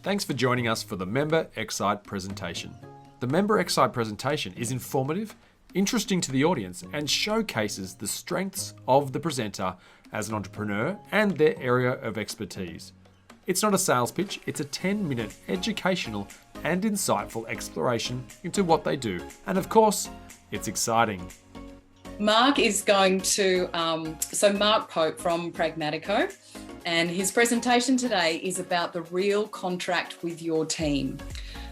Thanks for joining us for the Member xCite presentation. The Member xCite presentation is informative, interesting to the audience, and showcases the strengths of the presenter as an entrepreneur and their area of expertise. It's not a sales pitch, it's a 10-minute educational and insightful exploration into what they do. And of course, it's exciting. Mark is going to, Mark Pope from Pragmatico, and his presentation today is about the real contract with your team.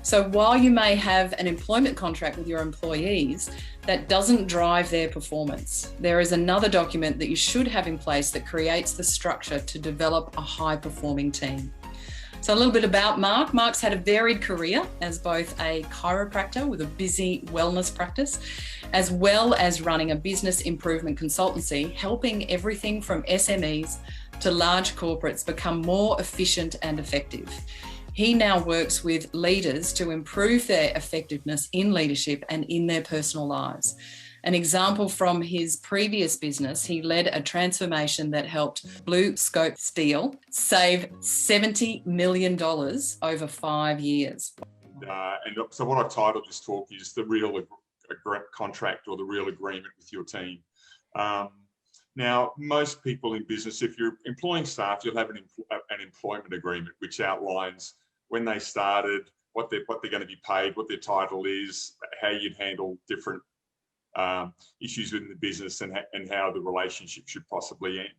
So while you may have an employment contract with your employees, that doesn't drive their performance. There is another document that you should have in place that creates the structure to develop a high-performing team. So a little bit about Mark. Mark's had a varied career as both a chiropractor with a busy wellness practice, as well as running a business improvement consultancy, helping everything from SMEs to large corporates become more efficient and effective. He now works with leaders to improve their effectiveness in leadership and in their personal lives. An example from his previous business, he led a transformation that helped Blue Scope Steel save $70 million over 5 years. So what I've titled this talk is the real contract or the real agreement with your team. Now, most people in business, if you're employing staff, you'll have an employment agreement which outlines when they started, what they're going to be paid, what their title is, how you'd handle different issues within the business, and how the relationship should possibly end.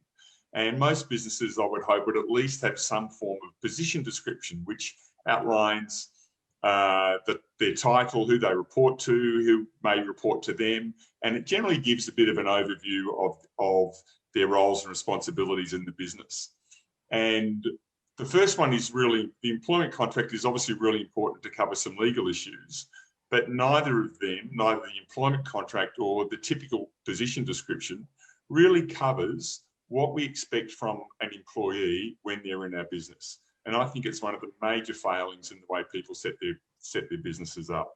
And most businesses, I would hope, would at least have some form of position description which outlines their title, who they report to, who may report to them, and it generally gives a bit of an overview of their roles and responsibilities in the business. And the first one is really, the employment contract is obviously really important to cover some legal issues, but neither of them, neither the employment contract or the typical position description, really covers what we expect from an employee when they're in our business. And I think it's one of the major failings in the way people set their businesses up,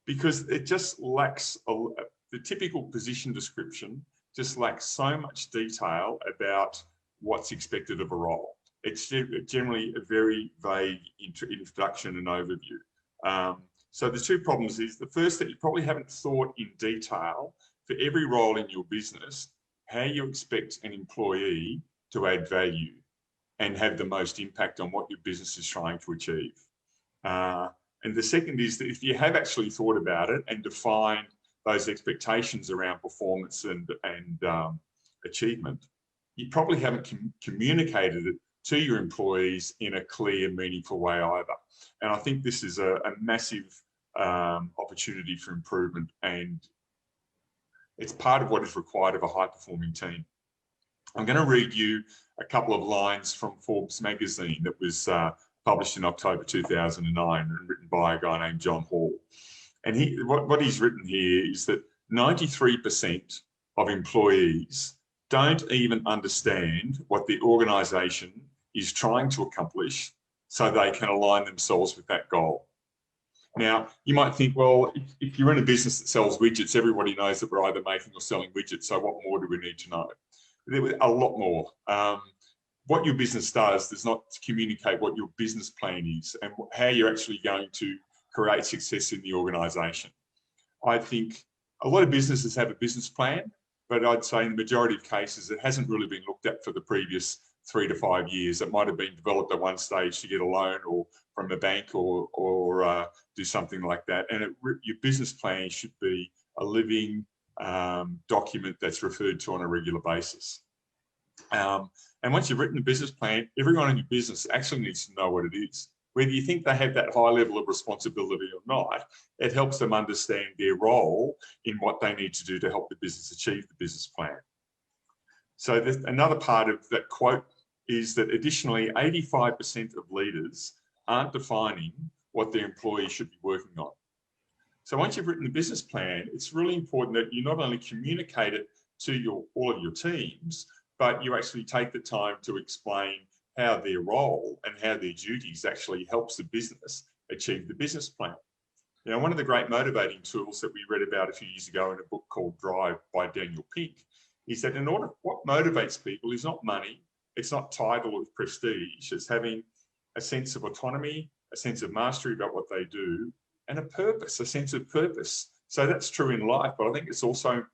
because it just lacks, the typical position description just lacks so much detail about what's expected of a role. It's generally a very vague introduction and overview. So the two problems is, the first, that you probably haven't thought in detail for every role in your business how you expect an employee to add value and have the most impact on what your business is trying to achieve. And the second is that if you have actually thought about it and defined those expectations around performance and achievement, you probably haven't communicated it to your employees in a clear, meaningful way either. And I think this is a massive opportunity for improvement, and it's part of what is required of a high-performing team. I'm going to read you a couple of lines from Forbes magazine that was published in October 2009 and written by a guy named John Hall. And what he's written here is that 93% of employees don't even understand what the organisation is trying to accomplish so they can align themselves with that goal. Now, you might think, well, if you're in a business that sells widgets, everybody knows that we're either making or selling widgets, so what more do we need to know? A lot more. What your business does not communicate what your business plan is and how you're actually going to create success in the organisation. I think a lot of businesses have a business plan, but I'd say in the majority of cases, it hasn't really been looked at for the previous 3 to 5 years. It might have been developed at one stage to get a loan or from a bank or do something like that. And your business plan should be a living document that's referred to on a regular basis. And once you've written a business plan, everyone in your business actually needs to know what it is. Whether you think they have that high level of responsibility or not, it helps them understand their role in what they need to do to help the business achieve the business plan. So another part of that quote is that additionally, 85% of leaders aren't defining what their employees should be working on. So once you've written the business plan, it's really important that you not only communicate it to all of your teams, but you actually take the time to explain how their role and how their duties actually helps the business achieve the business plan. You know, one of the great motivating tools that we read about a few years ago in a book called Drive by Daniel Pink is that what motivates people is not money, it's not title or prestige, it's having a sense of autonomy, a sense of mastery about what they do, and a purpose, a sense of purpose. So that's true in life, but I think it's also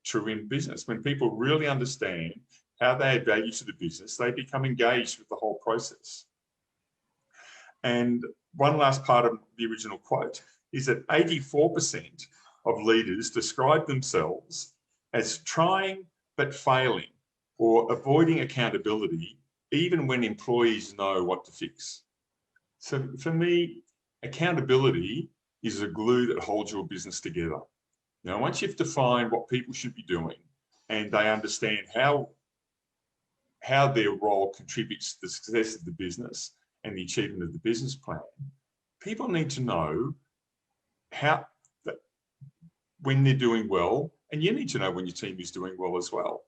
true in business. When people really understand how they add value to the business, they become engaged with the whole process. And one last part of the original quote is that 84% of leaders describe themselves as trying but failing, or avoiding accountability even when employees know what to fix. So for me, accountability is a glue that holds your business together. Now, once you've defined what people should be doing and they understand how their role contributes to the success of the business and the achievement of the business plan, people need to know how that when they're doing well, and you need to know when your team is doing well as well.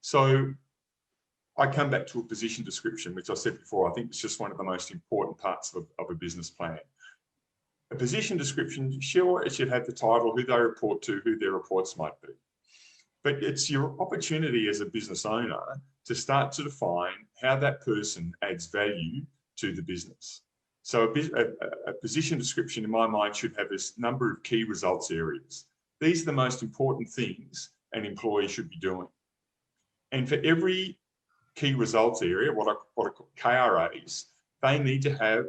So I come back to a position description, which I said before, I think it's just one of the most important parts of a business plan. A position description, sure, it should have the title, who they report to, who their reports might be. But it's your opportunity as a business owner to start to define how that person adds value to the business. So a position description, in my mind, should have a number of key results areas. These are the most important things an employee should be doing. And for every key results area, what I call KRAs, they need to have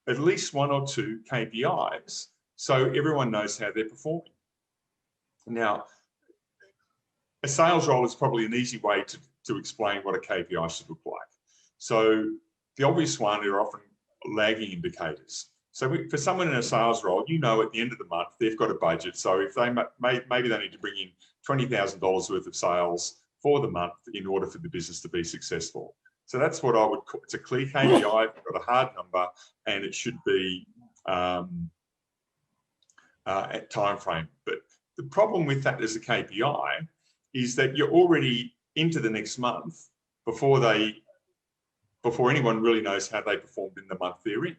at least one or two KPIs so everyone knows how they're performing. Now, a sales role is probably an easy way to explain what a KPI should look like. So the obvious one are often lagging indicators. So for someone in a sales role, you know at the end of the month, they've got a budget. So if they maybe they need to bring in $20,000 worth of sales for the month in order for the business to be successful. So that's what I would call, it's a clear KPI, you've got a hard number, and it should be at time frame. But the problem with that as a KPI is that you're already into the next month before anyone really knows how they performed in the month they're in.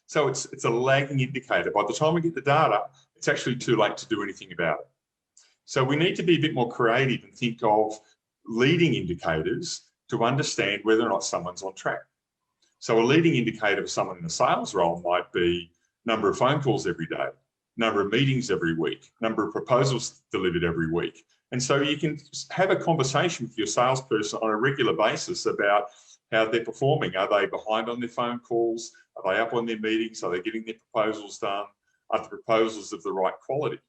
So it's a lagging indicator. By the time we get the data, it's actually too late to do anything about it. So we need to be a bit more creative and think of leading indicators to understand whether or not someone's on track. So a leading indicator for someone in a sales role might be number of phone calls every day, number of meetings every week, number of proposals delivered every week. And so you can have a conversation with your salesperson on a regular basis about how they're performing. Are they behind on their phone calls? Are they up on their meetings? Are they getting their proposals done? Are the proposals of the right quality?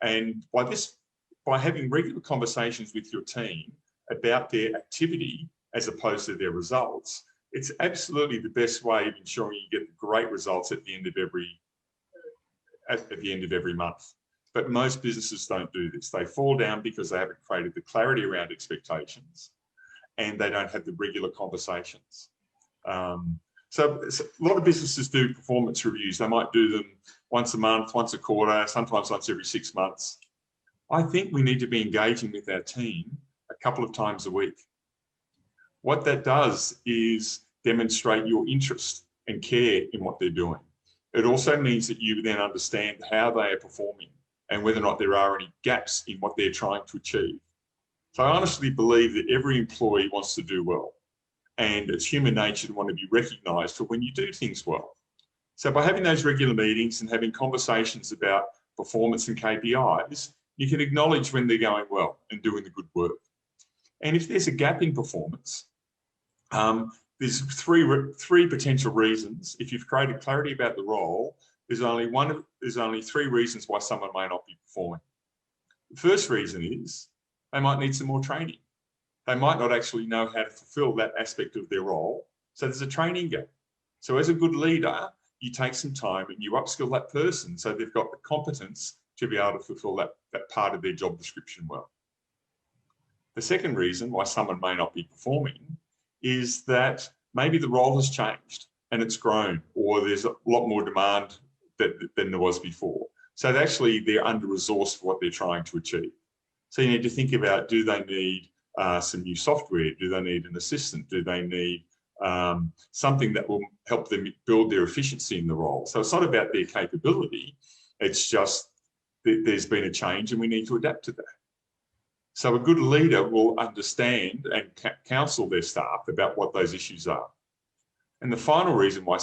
And by having regular conversations with your team about their activity as opposed to their results, it's absolutely the best way of ensuring you get great results at the end of every month. But most businesses don't do this. They fall down because they haven't created the clarity around expectations and they don't have the regular conversations. So a lot of businesses do performance reviews. They might do them once a month, once a quarter, sometimes once every 6 months. I think we need to be engaging with our team a couple of times a week. What that does is demonstrate your interest and care in what they're doing. It also means that you then understand how they are performing and whether or not there are any gaps in what they're trying to achieve. So I honestly believe that every employee wants to do well, and it's human nature to want to be recognised for when you do things well. So by having those regular meetings and having conversations about performance and KPIs, you can acknowledge when they're going well and doing the good work. And if there's a gap in performance, there's three potential reasons. If you've created clarity about the role, there's only three reasons why someone may not be performing. The first reason is they might need some more training. They might not actually know how to fulfill that aspect of their role. So there's a training gap. So as a good leader, you take some time and you upskill that person so they've got the competence to be able to fulfill that part of their job description well. The second reason why someone may not be performing is that maybe the role has changed and it's grown, or there's a lot more demand than there was before. So they're under-resourced for what they're trying to achieve. So you need to think about, do they need some new software? Do they need an assistant? Do they need something that will help them build their efficiency in the role? So it's not about their capability. It's just that there's been a change and we need to adapt to that. So a good leader will understand and counsel their staff about what those issues are. And the final reason why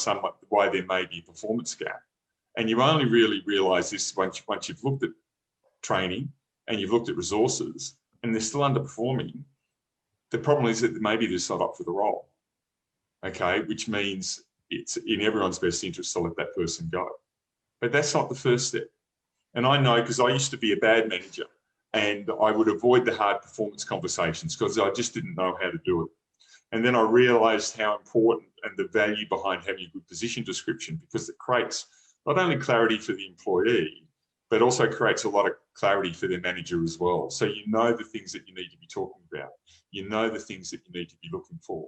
there may be a performance gap, and you only really realise this once you've looked at training and you've looked at resources and they're still underperforming, the problem is that maybe they're not up for the role, okay, which means it's in everyone's best interest to let that person go. But that's not the first step. And I know, because I used to be a bad manager and I would avoid the hard performance conversations because I just didn't know how to do it. And then I realised how important and the value behind having a good position description, because it creates not only clarity for the employee, but also creates a lot of clarity for their manager as well. So you know the things that you need to be talking about. You know the things that you need to be looking for.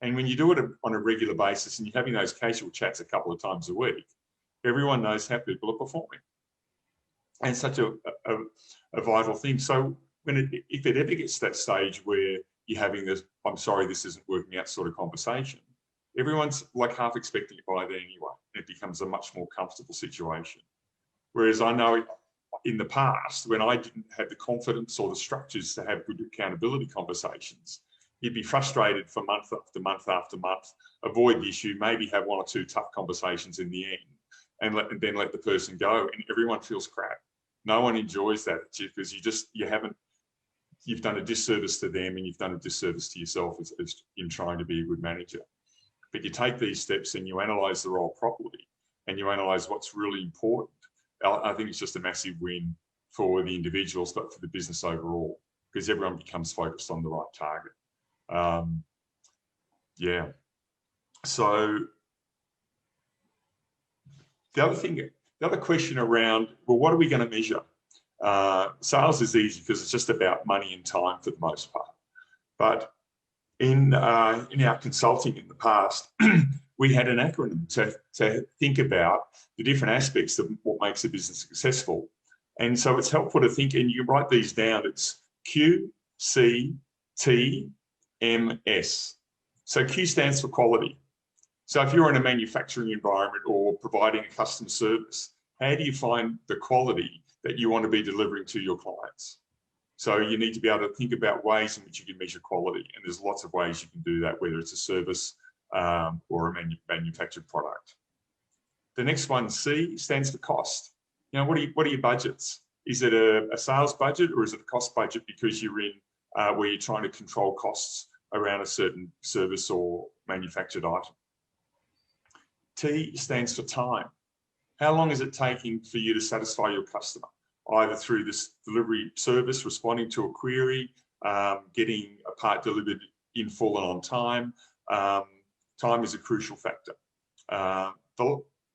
And when you do it on a regular basis and you're having those casual chats a couple of times a week, everyone knows how people are performing. And it's such a vital thing. So if it ever gets to that stage where you're having this, I'm sorry, this isn't working out sort of conversation, everyone's like half expecting it by then anyway. It becomes a much more comfortable situation. Whereas I know in the past, when I didn't have the confidence or the structures to have good accountability conversations, you'd be frustrated for month after month after month, avoid the issue, maybe have one or two tough conversations in the end, and then let the person go, and everyone feels crap. No one enjoys that because you've done a disservice to them and you've done a disservice to yourself as in trying to be a good manager. But you take these steps and you analyse the role properly and you analyse what's really important. I think it's just a massive win for the individuals, but for the business overall, because everyone becomes focused on the right target. Yeah. So the other question around, well, what are we going to measure? Sales is easy because it's just about money and time for the most part. But in our consulting in the past, we had an acronym to think about the different aspects of what makes a business successful. And so it's helpful to think, and you write these down, it's Q, C, T, M, S. So Q stands for quality. So if you're in a manufacturing environment or providing a customer service, how do you find the quality that you want to be delivering to your clients? So you need to be able to think about ways in which you can measure quality. And there's lots of ways you can do that, whether it's a service or a manufactured product. The next one, C, stands for cost. You know, what are your budgets? Is it a sales budget or is it a cost budget because you're in where you're trying to control costs around a certain service or manufactured item? T stands for time. How long is it taking for you to satisfy your customer, either through this delivery service, responding to a query, getting a part delivered in full and on time? Time is a crucial factor.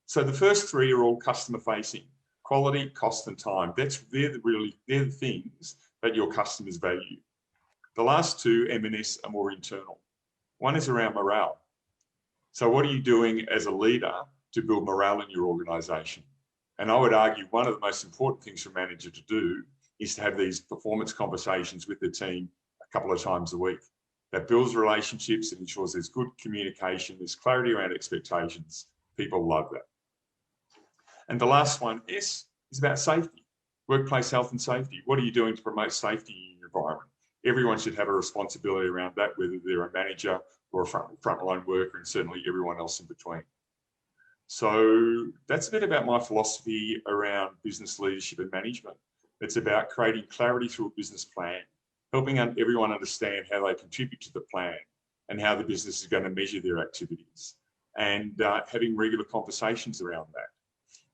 So the first three are all customer facing: quality, cost, and time. They're the things that your customers value. The last two, M and S, are more internal. One is around morale. So what are you doing as a leader to build morale in your organisation? And I would argue one of the most important things for a manager to do is to have these performance conversations with the team a couple of times a week. That builds relationships, it ensures there's good communication, there's clarity around expectations. People love that. And the last one, S, is about safety, workplace health and safety. What are you doing to promote safety in your environment? Everyone should have a responsibility around that, whether they're a manager or a frontline worker, and certainly everyone else in between. So that's a bit about my philosophy around business leadership and management. It's about creating clarity through a business plan, helping everyone understand how they contribute to the plan and how the business is going to measure their activities, and having regular conversations around that.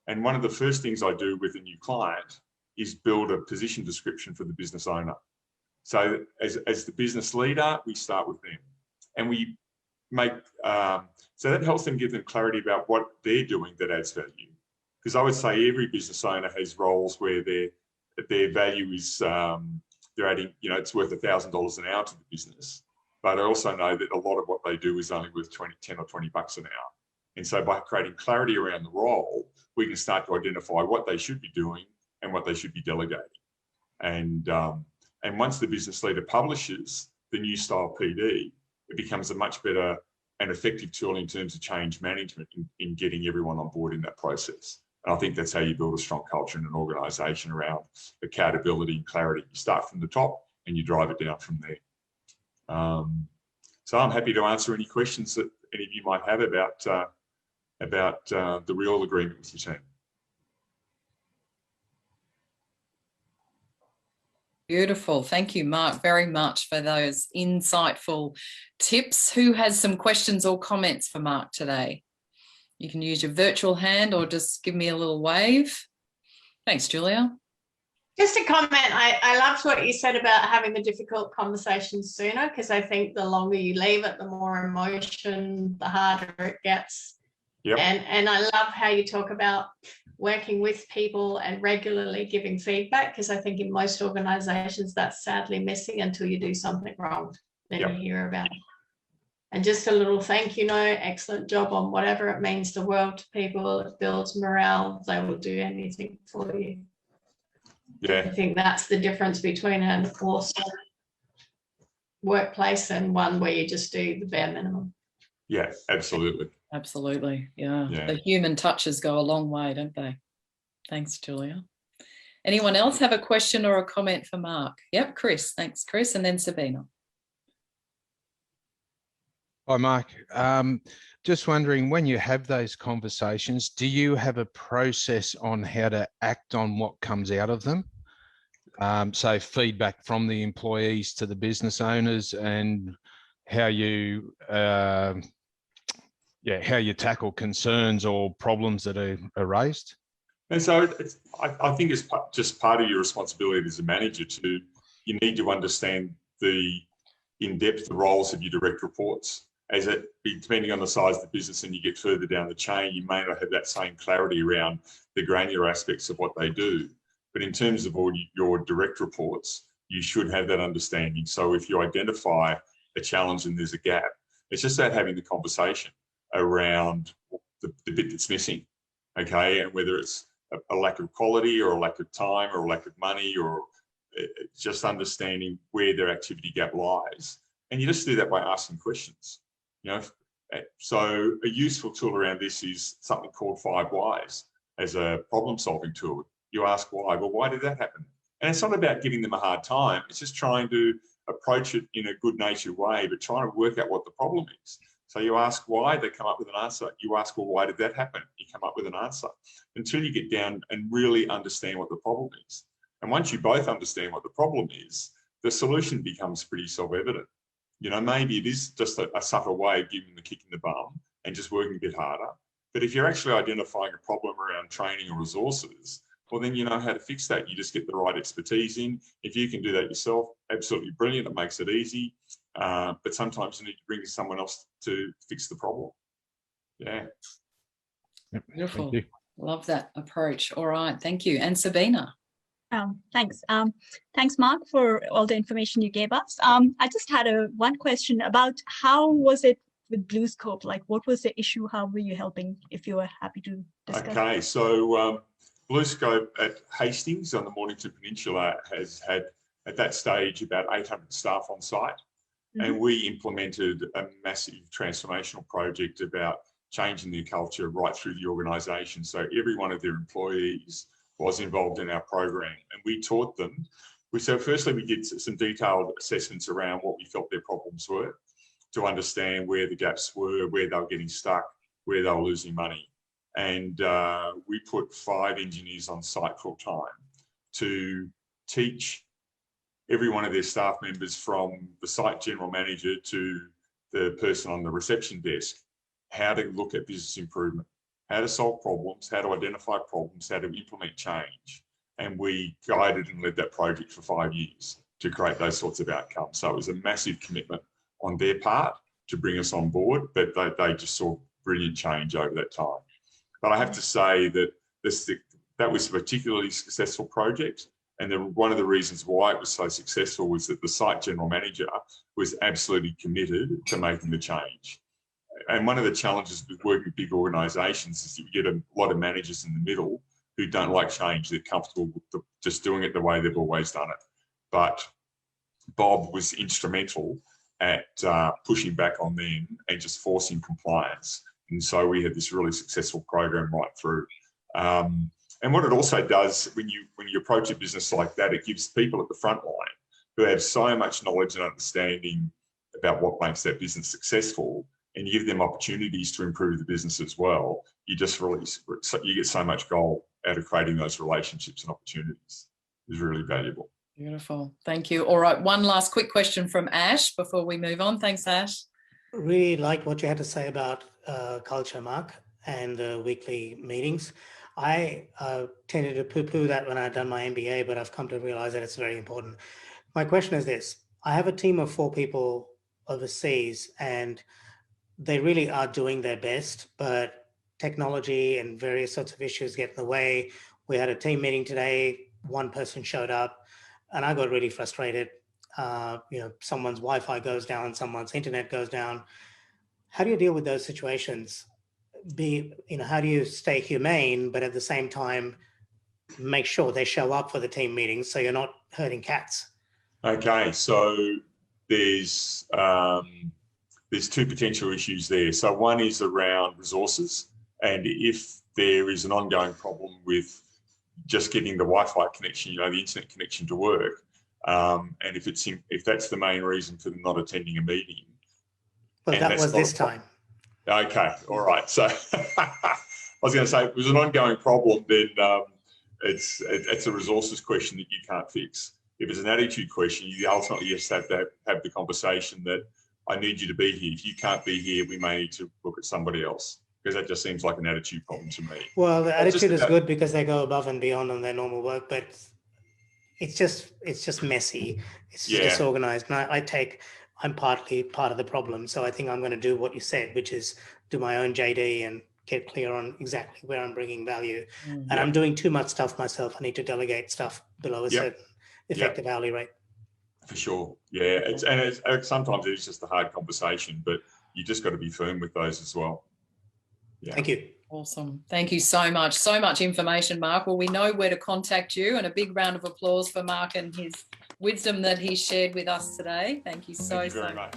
And one of the first things I do with a new client is build a position description for the business owner. So as the business leader, we start with them, and we make, so that helps them, give them clarity about what they're doing that adds value. Because I would say every business owner has roles where their value is, they're adding, you know, it's worth $1,000 an hour to the business. But I also know that a lot of what they do is only worth 10 or 20 bucks an hour. And so by creating clarity around the role, we can start to identify what they should be doing and what they should be delegating. And once the business leader publishes the new style PD, it becomes a much better and effective tool in terms of change management in getting everyone on board in that process. And I think that's how you build a strong culture in an organisation around accountability and clarity. You start from the top and you drive it down from there. So I'm happy to answer any questions that any of you might have about the real agreement with your team. Beautiful. Thank you, Mark, very much for those insightful tips. Who has some questions or comments for Mark today? You can use your virtual hand or just give me a little wave. Thanks, Julia. Just a comment. I loved what you said about having the difficult conversations sooner, because I think the longer you leave it, the more emotion, the harder it gets. Yep. And I love how you talk about working with people and regularly giving feedback, because I think in most organizations that's sadly missing until you do something wrong. Then Yep. you hear about it. And just a little thank you note, excellent job on whatever it means the world to people. It builds morale. They will do anything for you. Yeah. I think that's the difference between an awesome workplace and one where you just do the bare minimum. Yeah, absolutely. Absolutely. Yeah. Yeah. The human touches go a long way, don't they? Thanks, Julia. Anyone else have a question or a comment for Mark? Yep, Chris. Thanks, Chris. And then Sabina. Hi, Mark. Just wondering, when you have those conversations, do you have a process on how to act on what comes out of them? So feedback from the employees to the business owners, and how you tackle concerns or problems that are raised? And so I think it's just part of your responsibility as a manager you need to understand in depth the roles of your direct reports. Depending on the size of the business and you get further down the chain, you may not have that same clarity around the granular aspects of what they do. But in terms of all your direct reports, you should have that understanding. So if you identify a challenge and there's a gap, it's just about having the conversation around the bit that's missing, okay? And whether it's a lack of quality or a lack of time or a lack of money, or just understanding where their activity gap lies. And you just do that by asking questions. So a useful tool around this is something called 5 Whys as a problem-solving tool. You ask why. Well, why did that happen? And it's not about giving them a hard time. It's just trying to approach it in a good-natured way, but trying to work out what the problem is. So you ask why, they come up with an answer. You ask, well, why did that happen? You come up with an answer until you get down and really understand what the problem is. And once you both understand what the problem is, the solution becomes pretty self-evident. Maybe it is just a subtle way of giving them the kick in the bum and just working a bit harder. But if you're actually identifying a problem around training or resources, well, then you know how to fix that. You just get the right expertise in. If you can do that yourself, absolutely brilliant. It makes it easy. But sometimes you need to bring someone else to fix the problem. Yeah. Beautiful. Love that approach. All right. Thank you. And Sabina. Thanks. Thanks, Mark, for all the information you gave us. I just had one question about how was it with BlueScope? Like, what was the issue? How were you helping, if you were happy to discuss? Okay, so BlueScope at Hastings on the Mornington Peninsula has had, at that stage, about 800 staff on site. Mm-hmm. And we implemented a massive transformational project about changing the culture right through the organisation. So every one of their employees was involved in our program, and we taught them. So firstly, we did some detailed assessments around what we felt their problems were, to understand where the gaps were, where they were getting stuck, where they were losing money. And we put 5 engineers on site full time to teach every one of their staff members, from the site general manager to the person on the reception desk, how to look at business improvement, how to solve problems, how to identify problems, how to implement change. And we guided and led that project for 5 years to create those sorts of outcomes. So it was a massive commitment on their part to bring us on board, but they just saw brilliant change over that time. But I have to say that that was a particularly successful project. And one of the reasons why it was so successful was that the site general manager was absolutely committed to making the change. And one of the challenges with working with big organisations is that you get a lot of managers in the middle who don't like change. They're comfortable with just doing it the way they've always done it. But Bob was instrumental at pushing back on them and just forcing compliance. And so we had this really successful program right through. And what it also does, when you approach a business like that, it gives people at the front line who have so much knowledge and understanding about what makes that business successful, and you give them opportunities to improve the business as well, you just release, you get so much gold out of creating those relationships and opportunities. Is really valuable. Beautiful. Thank you. All right. One last quick question from Ash before we move on. Thanks, Ash. Really like what you had to say about culture, Mark, and the weekly meetings. I tended to poo-poo that when I'd done my MBA, but I've come to realize that it's very important. My question is this. I have a team of 4 people overseas, and they really are doing their best, but technology and various sorts of issues get in the way. We had a team meeting today. One person showed up, and I got really frustrated. Someone's Wi-Fi goes down, someone's internet goes down. How do you deal with those situations? How do you stay humane, but at the same time, make sure they show up for the team meetings so you're not herding cats? Okay, so there's 2 potential issues there. So one is around resources, and if there is an ongoing problem with just getting the Wi-Fi connection, the internet connection to work, and if that's the main reason for them not attending a meeting. Well, that was this time. Okay, all right. So I was going to say, if it was an ongoing problem, then it's a resources question that you can't fix. If it's an attitude question, you ultimately just have to have the conversation that I need you to be here. If you can't be here, we may need to look at somebody else, because that just seems like an attitude problem to me. Well, the attitude is good because they go above and beyond on their normal work, but it's just messy. It's disorganized. And I'm partly part of the problem. So I think I'm going to do what you said, which is do my own JD and get clear on exactly where I'm bringing value. And I'm doing too much stuff myself. I need to delegate stuff below a certain effective hourly rate. For sure. Yeah. Sometimes it's just a hard conversation, but you just got to be firm with those as well. Yeah. Thank you. Awesome. Thank you so much. So much information, Mark. Well, we know where to contact you, and a big round of applause for Mark and his wisdom that he shared with us today. Thank you so much.